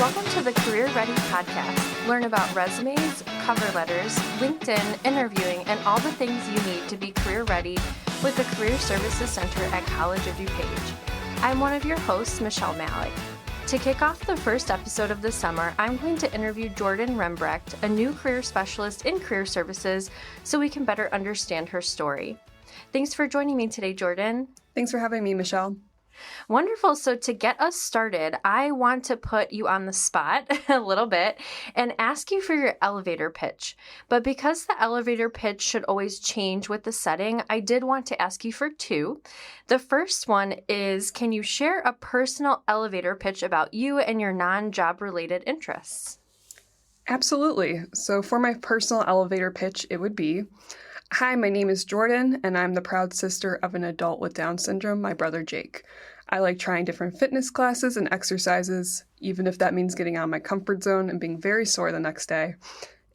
Welcome to the Career Ready podcast. Learn about resumes, cover letters, LinkedIn, interviewing, and all the things you need to be career ready with the Career Services Center at College of DuPage. I'm one of your hosts, Michelle Malik. To kick off the first episode of the summer, I'm going to interview Jordan Rembrecht, a new career specialist in career services, so we can better understand her story. Thanks for joining me today, Jordan. Thanks for having me, Michelle. Wonderful. So to get us started, I want to put you on the spot a little bit and ask you for your elevator pitch. But because the elevator pitch should always change with the setting, I did want to ask you for two. The first one is, can you share a personal elevator pitch about you and your non-job related interests? Absolutely. So for my personal elevator pitch, it would be, hi, my name is Jordan, and I'm the proud sister of an adult with Down syndrome, my brother Jake. I like trying different fitness classes and exercises, even if that means getting out of my comfort zone and being very sore the next day.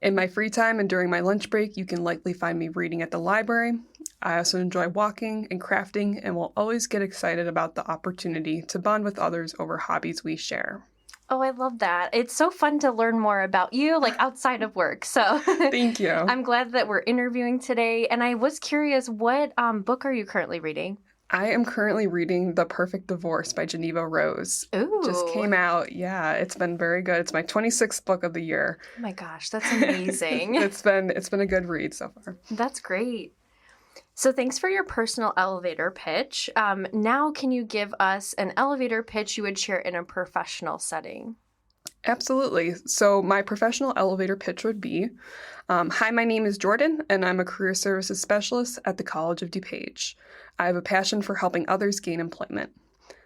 In my free time and during my lunch break, you can likely find me reading at the library. I also enjoy walking and crafting and will always get excited about the opportunity to bond with others over hobbies we share. Oh, I love that. It's so fun to learn more about you, like outside of work. So Thank you. I'm glad that we're interviewing today. And I was curious, what book are you currently reading? I am currently reading The Perfect Divorce by Geneva Rose. Ooh. Just came out. Yeah, it's been very good. It's my 26th book of the year. Oh my gosh, that's amazing. It's been a good read so far. That's great. So thanks for your personal elevator pitch. Now, can you give us an elevator pitch you would share in a professional setting? Absolutely. So my professional elevator pitch would be, hi, my name is Jordan, and I'm a career services specialist at the College of DuPage. I have a passion for helping others gain employment.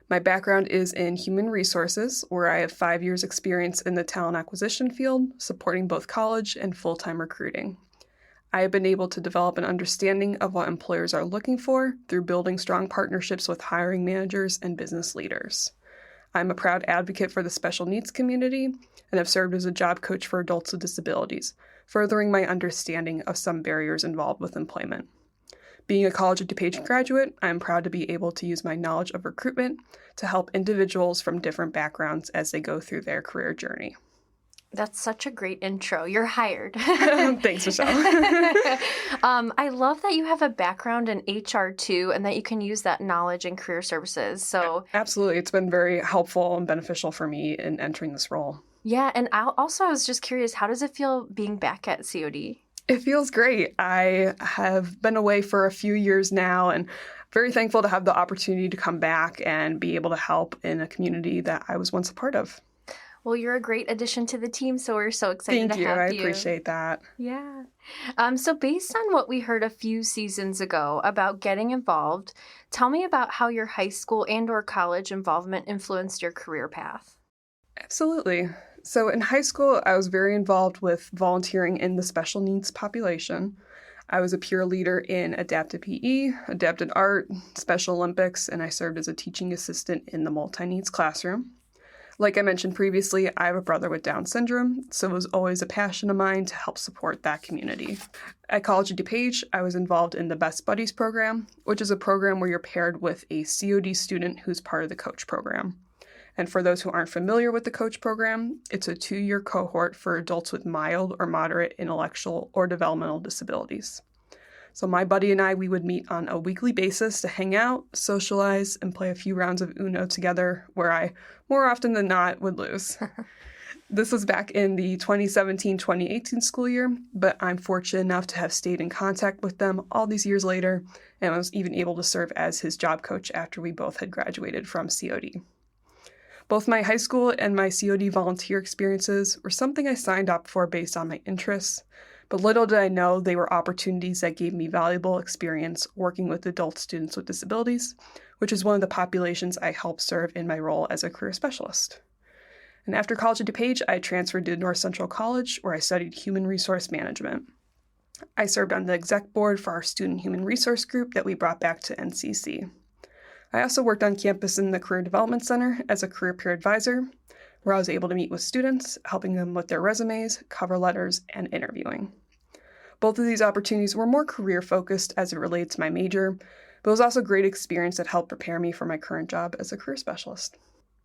My background is in human resources, where I have 5 years experience in the talent acquisition field, supporting both college and full-time recruiting. I have been able to develop an understanding of what employers are looking for through building strong partnerships with hiring managers and business leaders. I'm a proud advocate for the special needs community and have served as a job coach for adults with disabilities, furthering my understanding of some barriers involved with employment. Being a College of DuPage graduate, I am proud to be able to use my knowledge of recruitment to help individuals from different backgrounds as they go through their career journey. That's such a great intro. You're hired. Thanks, Michelle. I love that you have a background in HR too, and that you can use that knowledge in career services. So absolutely. It's been very helpful and beneficial for me in entering this role. Yeah. And I was just curious, how does it feel being back at COD? It feels great. I have been away for a few years now and very thankful to have the opportunity to come back and be able to help in a community that I was once a part of. Well, you're a great addition to the team, so we're so excited to have you. Thank you. I appreciate that. Yeah. So based on what we heard a few seasons ago about getting involved, tell me about how your high school and or college involvement influenced your career path. Absolutely. So in high school, I was very involved with volunteering in the special needs population. I was a peer leader in adapted PE, adapted art, Special Olympics, and I served as a teaching assistant in the multi-needs classroom. Like I mentioned previously, I have a brother with Down syndrome, so it was always a passion of mine to help support that community. At College of DuPage, I was involved in the Best Buddies program, which is a program where you're paired with a COD student who's part of the coach program. And for those who aren't familiar with the coach program, it's a 2-year cohort for adults with mild or moderate intellectual or developmental disabilities. So my buddy and I, we would meet on a weekly basis to hang out, socialize, and play a few rounds of Uno together, where I, more often than not, would lose. This was back in the 2017-2018 school year, but I'm fortunate enough to have stayed in contact with them all these years later, and I was even able to serve as his job coach after we both had graduated from COD. Both my high school and my COD volunteer experiences were something I signed up for based on my interests, but little did I know they were opportunities that gave me valuable experience working with adult students with disabilities, which is one of the populations I help serve in my role as a career specialist. And after College of DuPage, I transferred to North Central College, where I studied human resource management. I served on the exec board for our student human resource group that we brought back to NCC. I also worked on campus in the Career Development Center as a career peer advisor, where I was able to meet with students, helping them with their resumes, cover letters, and interviewing. Both of these opportunities were more career-focused as it relates to my major, but it was also a great experience that helped prepare me for my current job as a career specialist.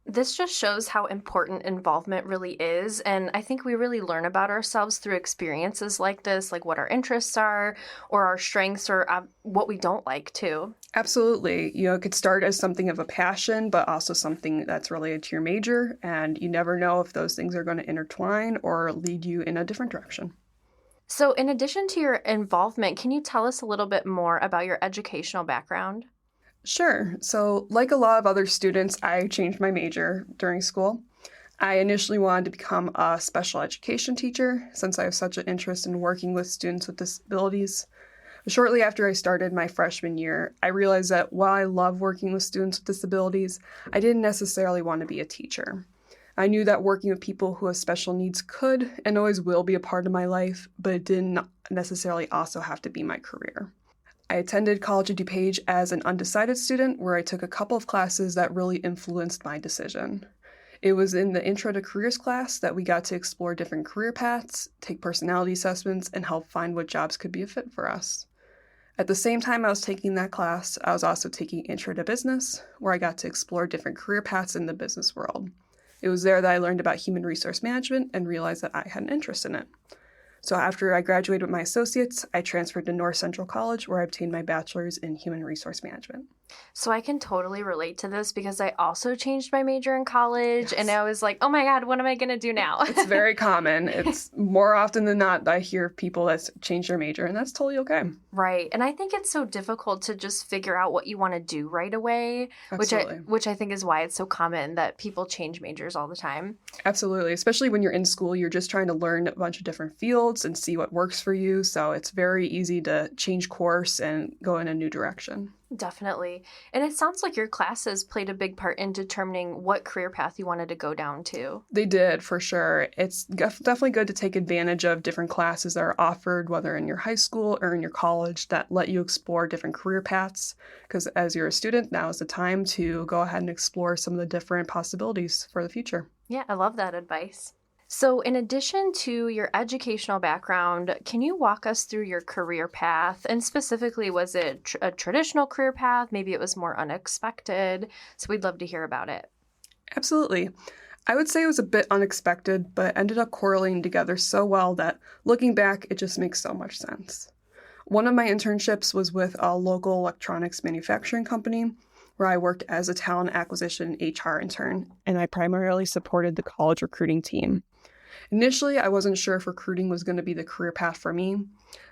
This just shows how important involvement really is. And I think we really learn about ourselves through experiences like this, like what our interests are or our strengths or what we don't like too. Absolutely. It could start as something of a passion, but also something that's related to your major. And you never know if those things are going to intertwine or lead you in a different direction. So, in addition to your involvement, can you tell us a little bit more about your educational background? Sure. So, like a lot of other students, I changed my major during school. I initially wanted to become a special education teacher since I have such an interest in working with students with disabilities. Shortly after I started my freshman year, I realized that while I love working with students with disabilities, I didn't necessarily want to be a teacher. I knew that working with people who have special needs could and always will be a part of my life, but it didn't necessarily also have to be my career. I attended College of DuPage as an undecided student where I took a couple of classes that really influenced my decision. It was in the Intro to Careers class that we got to explore different career paths, take personality assessments, and help find what jobs could be a fit for us. At the same time I was taking that class, I was also taking Intro to Business, where I got to explore different career paths in the business world. It was there that I learned about human resource management and realized that I had an interest in it. So after I graduated with my associates, I transferred to North Central College, where I obtained my bachelor's in human resource management. So I can totally relate to this because I also changed my major in college. Yes. And I was like, oh my God, what am I going to do now? It's very common. It's more often than not that I hear people that change their major, and that's totally okay. Right. And I think it's so difficult to just figure out what you want to do right away, Absolutely. which I think is why it's so common that people change majors all the time. Absolutely. Especially when you're in school, you're just trying to learn a bunch of different fields and see what works for you. So it's very easy to change course and go in a new direction. Definitely. And it sounds like your classes played a big part in determining what career path you wanted to go down to. They did, for sure. It's definitely good to take advantage of different classes that are offered, whether in your high school or in your college, that let you explore different career paths. Because as you're a student, now is the time to go ahead and explore some of the different possibilities for the future. Yeah, I love that advice. So in addition to your educational background, can you walk us through your career path? And specifically, was it a traditional career path? Maybe it was more unexpected. So we'd love to hear about it. Absolutely. I would say it was a bit unexpected, but ended up correlating together so well that looking back, it just makes so much sense. One of my internships was with a local electronics manufacturing company where I worked as a talent acquisition HR intern, and I primarily supported the college recruiting team. Initially, I wasn't sure if recruiting was going to be the career path for me.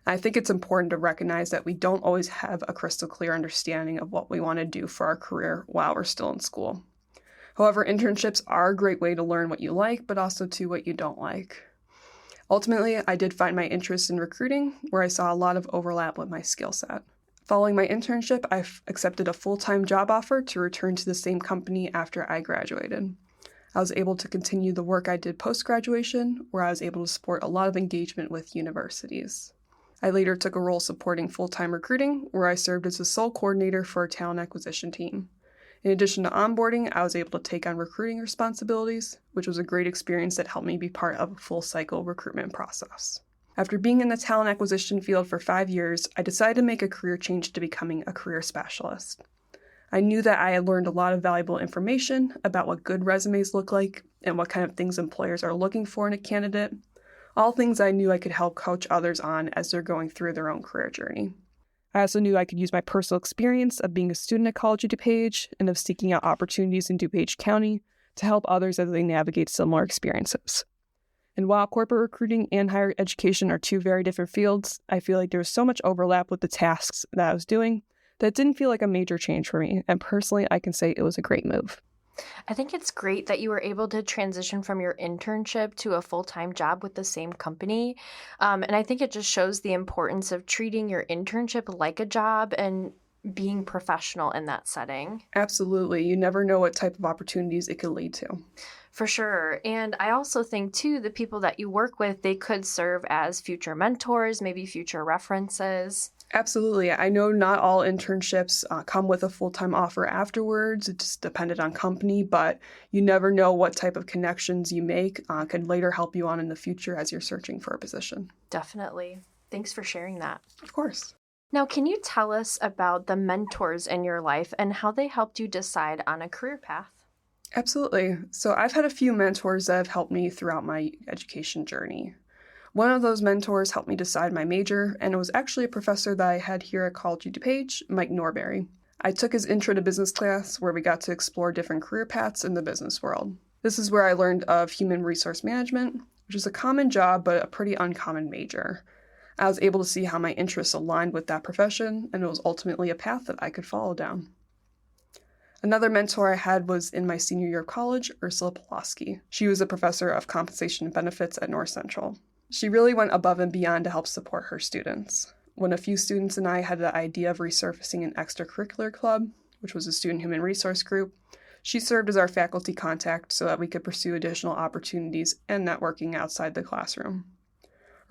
I think it's important to recognize that we don't always have a crystal clear understanding of what we want to do for our career while we're still in school. However, internships are a great way to learn what you like, but also to what you don't like. Ultimately, I did find my interest in recruiting, where I saw a lot of overlap with my skill set. Following my internship, I accepted a full-time job offer to return to the same company after I graduated. I was able to continue the work I did post-graduation, where I was able to support a lot of engagement with universities. I later took a role supporting full-time recruiting, where I served as the sole coordinator for a talent acquisition team. In addition to onboarding, I was able to take on recruiting responsibilities, which was a great experience that helped me be part of a full-cycle recruitment process. After being in the talent acquisition field for 5 years, I decided to make a career change to becoming a career specialist. I knew that I had learned a lot of valuable information about what good resumes look like and what kind of things employers are looking for in a candidate, all things I knew I could help coach others on as they're going through their own career journey. I also knew I could use my personal experience of being a student at College of DuPage and of seeking out opportunities in DuPage County to help others as they navigate similar experiences. And while corporate recruiting and higher education are two very different fields, I feel like there was so much overlap with the tasks that I was doing that didn't feel like a major change for me, and personally, I can say it was a great move. I think it's great that you were able to transition from your internship to a full-time job with the same company. And I think it just shows the importance of treating your internship like a job and being professional in that setting. Absolutely. You never know what type of opportunities it could lead to. For sure. And I also think, too, the people that you work with, they could serve as future mentors, maybe future references. Absolutely. I know not all internships come with a full-time offer afterwards. It just depended on company, but you never know what type of connections you make could later help you on in the future as you're searching for a position. Definitely. Thanks for sharing that. Of course. Now, can you tell us about the mentors in your life and how they helped you decide on a career path? Absolutely. So I've had a few mentors that have helped me throughout my education journey. One of those mentors helped me decide my major, and it was actually a professor that I had here at College of DuPage, Mike Norberry. I took his Intro to Business class where we got to explore different career paths in the business world. This is where I learned of human resource management, which is a common job but a pretty uncommon major. I was able to see how my interests aligned with that profession, and it was ultimately a path that I could follow down. Another mentor I had was in my senior year of college, Ursula Pulaski. She was a professor of compensation and benefits at North Central. She really went above and beyond to help support her students. When a few students and I had the idea of resurfacing an extracurricular club, which was a student human resource group, she served as our faculty contact so that we could pursue additional opportunities and networking outside the classroom.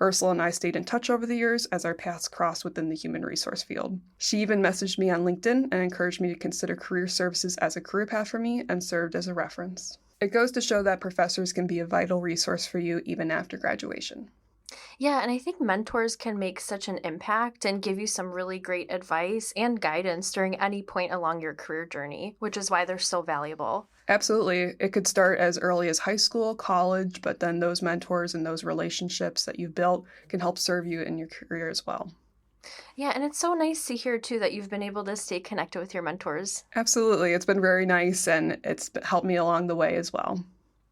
Ursula and I stayed in touch over the years as our paths crossed within the human resource field. She even messaged me on LinkedIn and encouraged me to consider career services as a career path for me and served as a reference. It goes to show that professors can be a vital resource for you even after graduation. Yeah, and I think mentors can make such an impact and give you some really great advice and guidance during any point along your career journey, which is why they're so valuable. Absolutely. It could start as early as high school, college, but then those mentors and those relationships that you've built can help serve you in your career as well. Yeah, and it's so nice to hear, too, that you've been able to stay connected with your mentors. Absolutely. It's been very nice, and it's helped me along the way as well.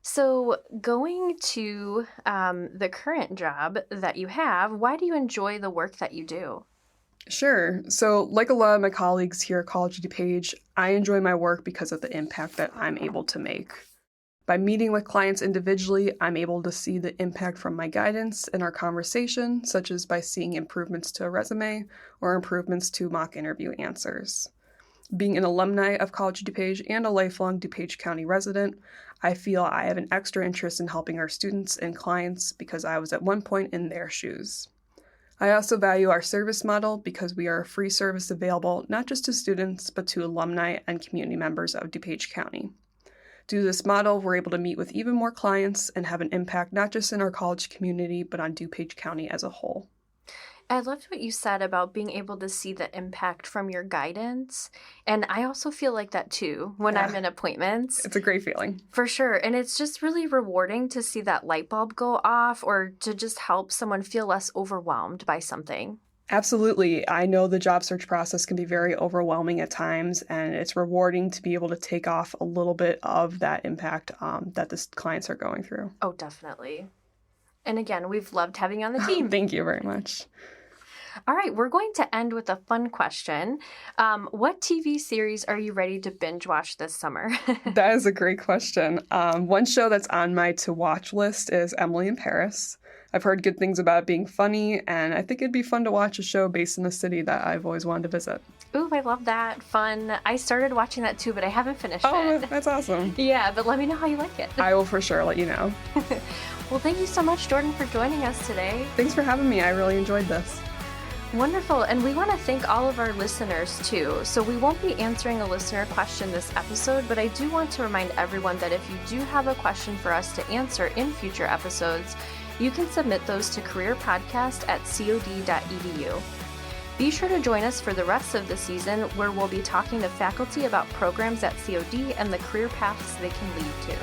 So going to the current job that you have, why do you enjoy the work that you do? Sure. So like a lot of my colleagues here at College of DuPage, I enjoy my work because of the impact that I'm able to make. By meeting with clients individually, I'm able to see the impact from my guidance in our conversation, such as by seeing improvements to a resume or improvements to mock interview answers. Being an alumni of College of DuPage and a lifelong DuPage County resident, I feel I have an extra interest in helping our students and clients because I was at one point in their shoes. I also value our service model because we are a free service available not just to students, but to alumni and community members of DuPage County. Due to this model, we're able to meet with even more clients and have an impact not just in our college community, but on DuPage County as a whole. I loved what you said about being able to see the impact from your guidance. And I also feel like that too when I'm in appointments. It's a great feeling. For sure. And it's just really rewarding to see that light bulb go off or to just help someone feel less overwhelmed by something. Absolutely. I know the job search process can be very overwhelming at times, and it's rewarding to be able to take off a little bit of that impact that the clients are going through. Oh, definitely. And again, we've loved having you on the team. Thank you very much. All right, we're going to end with a fun question. What TV series are you ready to binge watch this summer? That is a great question. One show that's on my to-watch list is Emily in Paris. I've heard good things about it being funny, and I think it'd be fun to watch a show based in a city that I've always wanted to visit. Ooh, I love that. Fun. I started watching that too, but I haven't finished it. Oh, that's awesome. Yeah, but let me know how you like it. I will for sure let you know. Well, thank you so much, Jordan, for joining us today. Thanks for having me. I really enjoyed this. Wonderful. And we want to thank all of our listeners too. So we won't be answering a listener question this episode, but I do want to remind everyone that if you do have a question for us to answer in future episodes, you can submit those to careerpodcast@cod.edu. Be sure to join us for the rest of the season where we'll be talking to faculty about programs at COD and the career paths they can lead to.